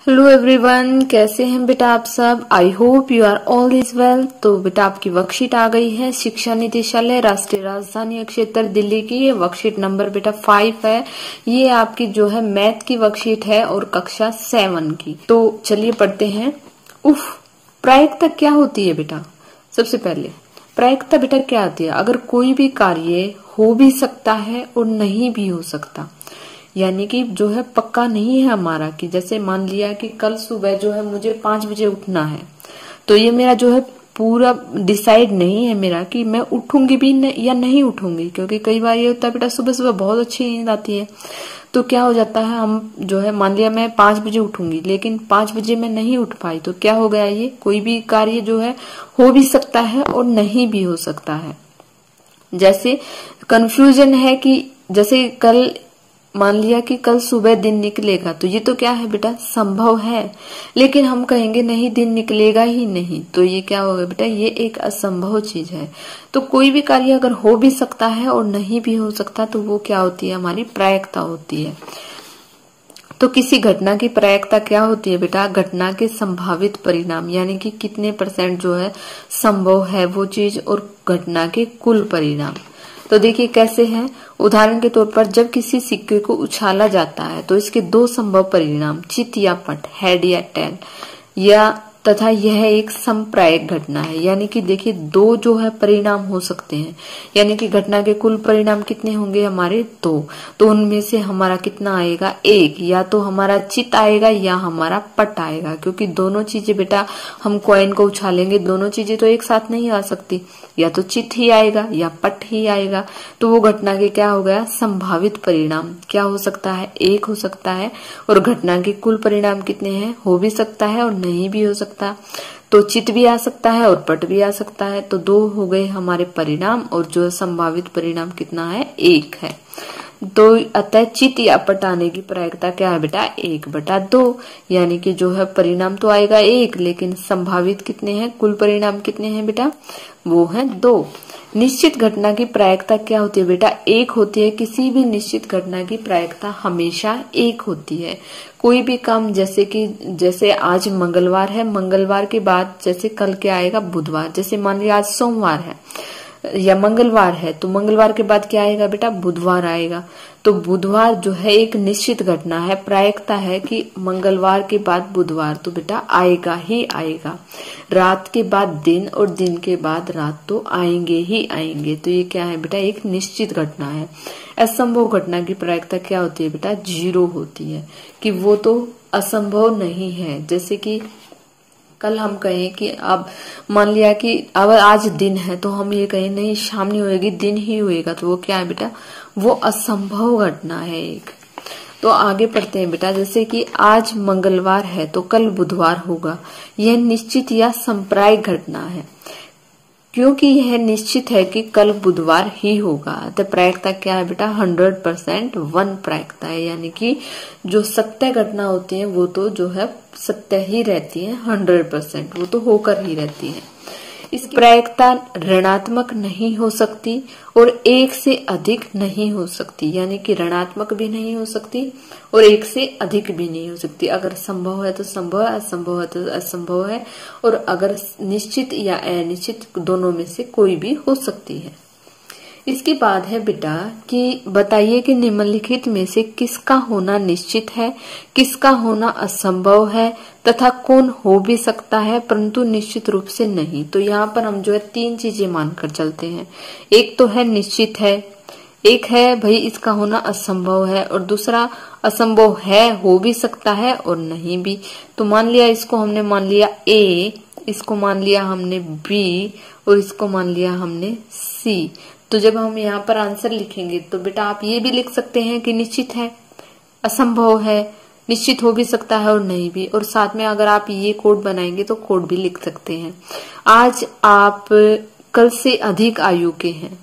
Hello everyone, कैसे हैं बेटा आप सब। I hope you are all is well. तो बेटा आपकी वर्कशीट आ गई है। शिक्षा निदेशालय राष्ट्रीय राजधानी क्षेत्र दिल्ली की ये वर्कशीट नंबर बेटा 5 है। ये आपकी जो है मैथ की वर्कशीट है और कक्षा 7 की। तो चलिए पढ़ते हैं। प्रायिकता क्या होती है बेटा। सबसे पहले प्रायिकता बेटा क्या होती है। अगर कोई भी कार्य हो भी सकता है और नहीं भी हो सकता, यानी कि जो है पक्का नहीं है हमारा, कि जैसे मान लिया कि कल सुबह जो है मुझे 5 बजे उठना है, तो ये मेरा जो है पूरा डिसाइड नहीं है मेरा कि मैं उठूंगी भी या नहीं उठूंगी। क्योंकि कई बार ये होता है बेटा सुबह सुबह बहुत अच्छी नींद आती है, तो क्या हो जाता है हम जो है मान लिया मैं 5 बजे उठूंगी, लेकिन 5 बजे मैं नहीं उठ पाई, तो क्या हो गया। ये कोई भी कार्य जो है हो भी सकता है और नहीं भी हो सकता है। जैसे कंफ्यूजन है कि जैसे कल मान लिया कि कल सुबह दिन निकलेगा, तो ये तो क्या है बेटा संभव है, लेकिन हम कहेंगे नहीं दिन निकलेगा ही नहीं, तो ये क्या होगा बेटा, ये एक असंभव चीज है। तो कोई भी कार्य अगर हो भी सकता है और नहीं भी हो सकता, तो वो क्या होती है, हमारी प्रायिकता होती है। तो किसी घटना की प्रायिकता क्या होती है बेटा, घटना के संभावित परिणाम, यानी कि कितने % जो है संभव है वो चीज, और घटना के कुल परिणाम। तो देखिए कैसे है। उदाहरण के तौर पर जब किसी सिक्के को उछाला जाता है तो इसके 2 संभव परिणाम, चित या पट, हेड या टेल, या तथा यह एक संप्रायिक घटना है। यानी कि देखिए 2 जो है परिणाम हो सकते हैं, यानी कि घटना के कुल परिणाम कितने होंगे हमारे 2। तो उनमें से हमारा कितना आएगा 1, या तो हमारा चित आएगा या हमारा पट आएगा। क्योंकि दोनों चीजें बेटा हम कॉइन को उछालेंगे, दोनों चीजें तो एक साथ नहीं आ सकती, या तो चित ही आएगा या पट ही आएगा। तो वो घटना के क्या हो गया, संभावित परिणाम क्या हो सकता है, 1 हो सकता है। और घटना के कुल परिणाम कितने हैं, हो भी सकता है और नहीं भी हो सकता। तो चित भी आ सकता है और पट भी आ सकता है। तो 2 हो गए हमारे परिणाम, और जो संभावित परिणाम कितना है, 1 है। तो अतः चित या पट आने की प्रायिकता क्या है बेटा, 1/2। यानी कि जो है परिणाम तो आएगा 1, लेकिन संभावित कितने हैं, कुल परिणाम कितने हैं बेटा, वो है 2। निश्चित घटना की प्रायिकता क्या होती है बेटा, 1 होती है। किसी भी निश्चित घटना की प्रायिकता हमेशा 1 होती है। कोई भी काम जैसे आज मंगलवार है, मंगलवार के बाद जैसे कल क्या आएगा, बुधवार। जैसे मान लिया आज सोमवार है या मंगलवार है, तो मंगलवार के बाद क्या आएगा बेटा, बुधवार आएगा। तो बुधवार जो है एक निश्चित घटना है, प्रायिकता है कि मंगलवार के बाद बुधवार तो बेटा आएगा ही आएगा। रात के बाद दिन और दिन के बाद रात तो आएंगे ही आएंगे। तो ये क्या है बेटा, एक निश्चित घटना है। असंभव घटना की प्रायिकता क्या होती है बेटा, 0 होती है, कि वो तो असंभव नहीं है। जैसे कि कल हम कहें कि अब मान लिया कि अब आज दिन है, तो हम ये कहें नहीं शाम नहीं होएगी दिन ही होएगा, तो वो क्या है बेटा, वो असंभव घटना है एक। तो आगे पढ़ते हैं बेटा। जैसे कि आज मंगलवार है तो कल बुधवार होगा, यह निश्चित या संप्रायिक घटना है। क्योंकि यह निश्चित है कि कल बुधवार ही होगा, तो प्रायिकता क्या है बेटा, 100% 1 प्रायिकता है। यानी कि जो सत्य घटना होती है वो तो जो है सत्य ही रहती है, 100% वो तो होकर ही रहती है। इस प्रायिकता ऋणात्मक नहीं हो सकती और 1 से अधिक नहीं हो सकती। यानी कि ऋणात्मक भी नहीं हो सकती और 1 से अधिक भी नहीं हो सकती। अगर संभव है तो संभव है, असंभव है तो असंभव है, और अगर निश्चित या अनिश्चित दोनों में से कोई भी हो सकती है। इसके बाद है बेटा कि बताइए कि निम्नलिखित में से किसका होना निश्चित है, किसका होना असंभव है, तथा कौन हो भी सकता है परंतु निश्चित रूप से नहीं। तो यहाँ पर हम जो है 3 चीजें मानकर चलते हैं। एक तो है निश्चित है, एक है भाई इसका होना असंभव है, और दूसरा असंभव है, हो भी सकता है और नहीं भी। तो मान लिया इसको हमने मान लिया A, इसको मान लिया हमने B और इसको मान लिया हमने C। तो जब हम यहाँ पर आंसर लिखेंगे तो बेटा आप ये भी लिख सकते हैं कि निश्चित है, असंभव है, निश्चित हो भी सकता है और नहीं भी। और साथ में अगर आप ये कोड बनाएंगे तो कोड भी लिख सकते हैं। आज आप कल से अधिक आयु के हैं,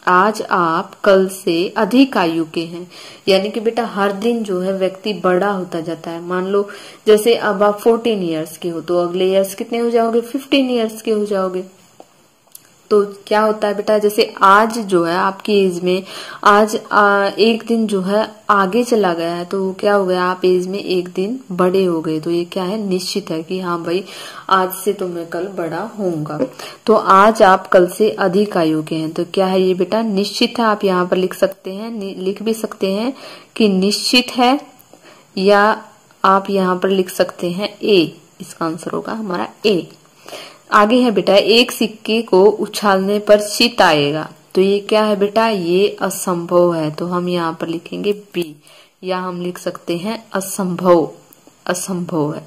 आज आप कल से अधिक आयु के हैं। यानी कि बेटा हर दिन जो है व्यक्ति बड़ा होता जाता है। मान लो जैसे अब आप 14 ईयर्स के हो, तो अगले ईयर्स कितने हो जाओगे, 15 ईयर्स के हो जाओगे। तो क्या होता है बेटा, जैसे आज जो है आपकी एज में आज एक दिन जो है आगे चला गया है, तो क्या हो गया, आप एज में एक दिन बड़े हो गए। तो ये क्या है, निश्चित है कि हाँ भाई आज से तो मैं कल बड़ा होऊंगा। तो आज आप कल से अधिक आयु के हैं, तो क्या है ये बेटा, निश्चित है। आप यहाँ पर लिख सकते हैं, लिख भी सकते हैं कि निश्चित है, या आप यहाँ पर लिख सकते हैं ए, इसका आंसर होगा हमारा ए। आगे है बेटा, एक सिक्के को उछालने पर चित आएगा, तो ये क्या है बेटा, ये असंभव है। तो हम यहाँ पर लिखेंगे बी, या हम लिख सकते हैं असंभव, असंभव है।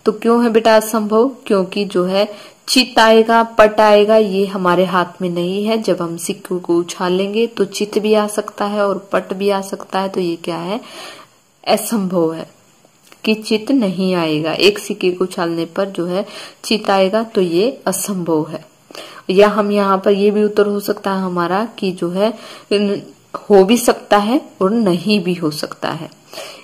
तो क्यों है बेटा असंभव, क्योंकि जो है चित आएगा, पट आएगा, ये हमारे हाथ में नहीं है। जब हम सिक्के को उछालेंगे तो चित भी आ सकता है और पट भी आ सकता है, तो ये क्या है, असंभव है कि चित नहीं आएगा। एक सिक्के को उछालने पर जो है चित आएगा, तो ये असंभव है। या हम यहाँ पर ये भी उत्तर हो सकता है हमारा कि जो है हो भी सकता है और नहीं भी हो सकता है।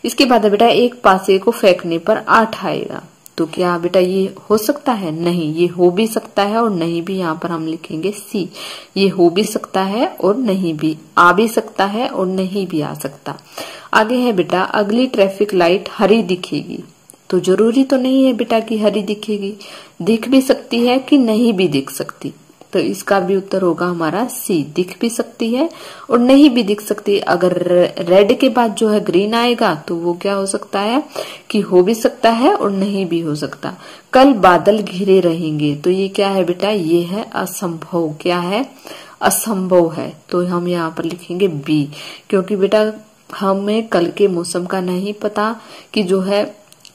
इसके बाद है बेटा, एक पासे को फेंकने पर 8 आएगा, तो क्या बेटा ये हो सकता है, नहीं, ये हो भी सकता है और नहीं भी। यहाँ पर हम लिखेंगे सी, ये हो भी सकता है और नहीं भी, आ भी सकता है और नहीं भी आ सकता। आगे है बेटा, अगली ट्रैफिक लाइट हरी दिखेगी, तो जरूरी तो नहीं है बेटा कि हरी दिखेगी, दिख भी सकती है कि नहीं भी दिख सकती। तो इसका भी उत्तर होगा हमारा सी, दिख भी सकती है और नहीं भी दिख सकती। अगर रेड के बाद जो है ग्रीन आएगा तो वो क्या हो सकता है कि हो भी सकता है और नहीं भी हो सकता। कल बादल घिरे रहेंगे, तो ये क्या है बेटा, ये है असंभव। क्या है, असंभव है। तो हम यहाँ पर लिखेंगे बी, क्योंकि बेटा हमें कल के मौसम का नहीं पता कि जो है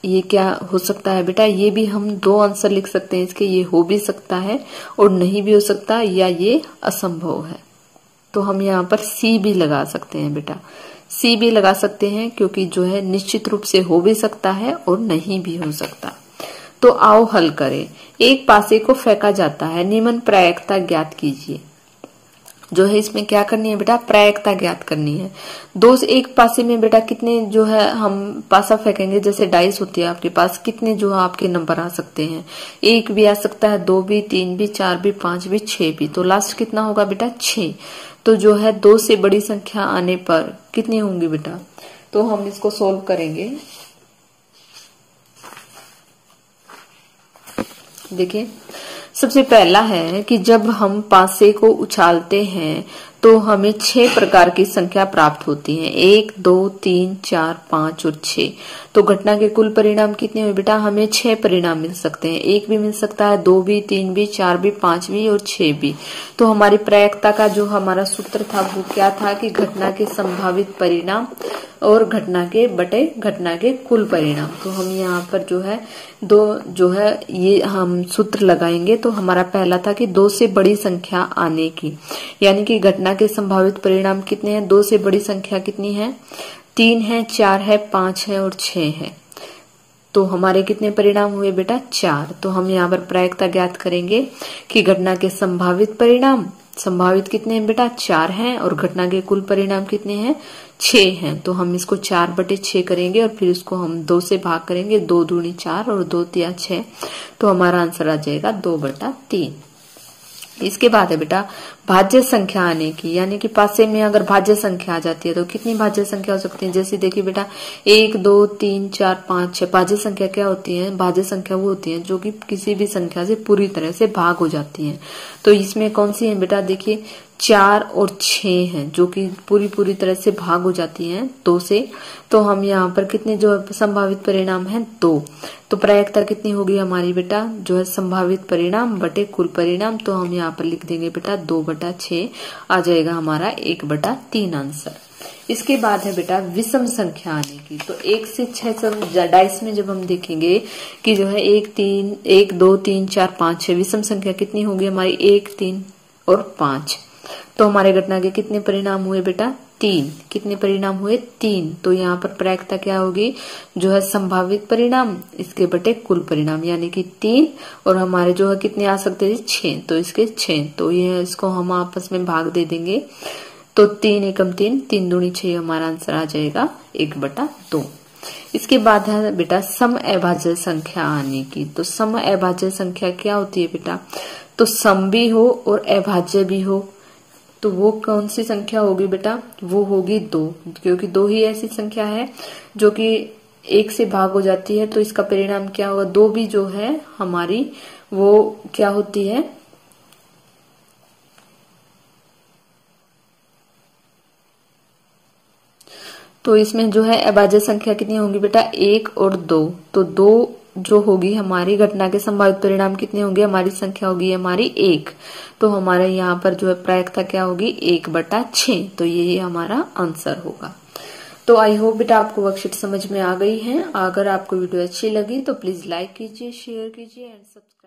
ये क्या हो सकता है बेटा। ये भी हम 2 आंसर लिख सकते हैं इसके, ये हो भी सकता है और नहीं भी हो सकता, या ये असंभव है। तो हम यहाँ पर सी भी लगा सकते हैं बेटा, सी भी लगा सकते हैं, क्योंकि जो है निश्चित रूप से हो भी सकता है और नहीं भी हो सकता। तो आओ हल करें। एक पासे को फेंका जाता है, निम्न प्रायिकता ज्ञात कीजिए। जो है इसमें क्या करनी है बेटा, प्रायिकता ज्ञात करनी है। एक पासे में बेटा कितने जो है हम पासा फेंकेंगे, जैसे डाइस होती है आपके पास, कितने जो है आपके नंबर आ सकते हैं, 1 भी आ सकता है, 2 भी, 3 भी, 4 भी, 5 भी, 6 भी। तो लास्ट कितना होगा बेटा, 6। तो जो है 2 से बड़ी संख्या आने पर कितनी होंगी बेटा, तो हम इसको सोल्व करेंगे। देखिए सबसे पहला है कि जब हम पासे को उछालते हैं तो हमें 6 प्रकार की संख्या प्राप्त होती है, 1, 2, 3, 4, 5 और 6। तो घटना के कुल परिणाम कितने हुए बेटा, हमें 6 परिणाम मिल सकते हैं। 1 भी मिल सकता है, 2 भी, 3 भी, 4 भी, 5 भी और 6 भी। तो हमारी प्रायिकता का जो हमारा सूत्र था वो क्या था कि घटना के संभावित परिणाम और घटना के बटे घटना के कुल परिणाम। तो हम यहाँ पर जो है 2 जो है ये हम सूत्र लगाएंगे। तो हमारा पहला था कि 2 से बड़ी संख्या आने की, यानी कि घटना के संभावित परिणाम कितने हैं, 2 से बड़ी संख्या कितनी है, 3 है, 4 है, 5 है और 6 है। तो हमारे कितने परिणाम हुए बेटा, 4। तो हम यहाँ पर प्रायिकता ज्ञात करेंगे कि घटना के संभावित परिणाम, संभावित कितने हैं बेटा, 4 हैं, और घटना के कुल परिणाम कितने हैं, 6 हैं। तो हम इसको 4/6 करेंगे और फिर इसको हम 2 से भाग करेंगे, 2 दूनी 4 और 2 तिया 6। तो हमारा आंसर आ जाएगा 2/3। इसके बाद है बेटा भाज्य संख्या आने की, यानी कि पासे में अगर भाज्य संख्या आ जाती है तो कितनी भाज्य संख्या हो सकती है। जैसे देखिए बेटा 1, 2, 3, 4, 5, 6 भाज्य संख्या क्या होती है, भाज्य संख्या वो होती है जो कि किसी भी संख्या से पूरी तरह से भाग हो जाती है। तो इसमें कौन सी है बेटा, देखिए 4 और 6 हैं जो कि पूरी तरह से भाग हो जाती हैं 2 से। तो हम यहाँ पर कितने जो संभावित परिणाम हैं, 2। तो प्रायिकता कितनी होगी हमारी बेटा, जो है संभावित परिणाम बटे कुल परिणाम। तो हम यहाँ पर लिख देंगे बेटा 2/6 आ जाएगा हमारा 1/3 आंसर। इसके बाद है बेटा विषम संख्या आने की। तो 1 से 6 डाइस में जब हम देखेंगे कि जो है 1, 2, 3, 4, 5, 6 विषम संख्या कितनी होगी हमारी, 1, 3 और 5। तो हमारे घटना के कितने परिणाम हुए बेटा, 3। कितने परिणाम हुए, 3। तो यहाँ पर प्रायिकता क्या होगी, जो है संभावित परिणाम इसके बटे कुल परिणाम, यानी कि 3। और हमारे जो है कितने आ सकते हैं, 6। तो इसके 6। तो ये इसको हम आपस में भाग दे देंगे। तो 3 एकम 3, 3 दूनी 6 हमारा आंसर आ जाएगा 1/2। इसके बाद है बेटा सम अभाज्य संख्या आने की। तो सम अभाज्य संख्या क्या होती है बेटा, तो सम भी हो और अभाज्य भी हो, तो वो कौन सी संख्या होगी बेटा? वो होगी 2, क्योंकि 2 ही ऐसी संख्या है जो कि 1 से भाग हो जाती है, तो इसका परिणाम क्या होगा? 2 भी जो है हमारी वो क्या होती है? तो इसमें जो है अभाज्य संख्या कितनी होंगी बेटा? 1 और 2, तो 2 जो होगी हमारी घटना के संभावित परिणाम कितने होंगे? हमारी संख्या होगी हमारी 1, तो हमारे यहाँ पर जो है प्रायिकता क्या होगी? 1/6, तो ये हमारा आंसर होगा। तो आई होप बेटा आपको वर्कशीट समझ में आ गई है। अगर आपको वीडियो अच्छी लगी तो प्लीज लाइक कीजिए, शेयर कीजिए एंड सब्सक्राइब।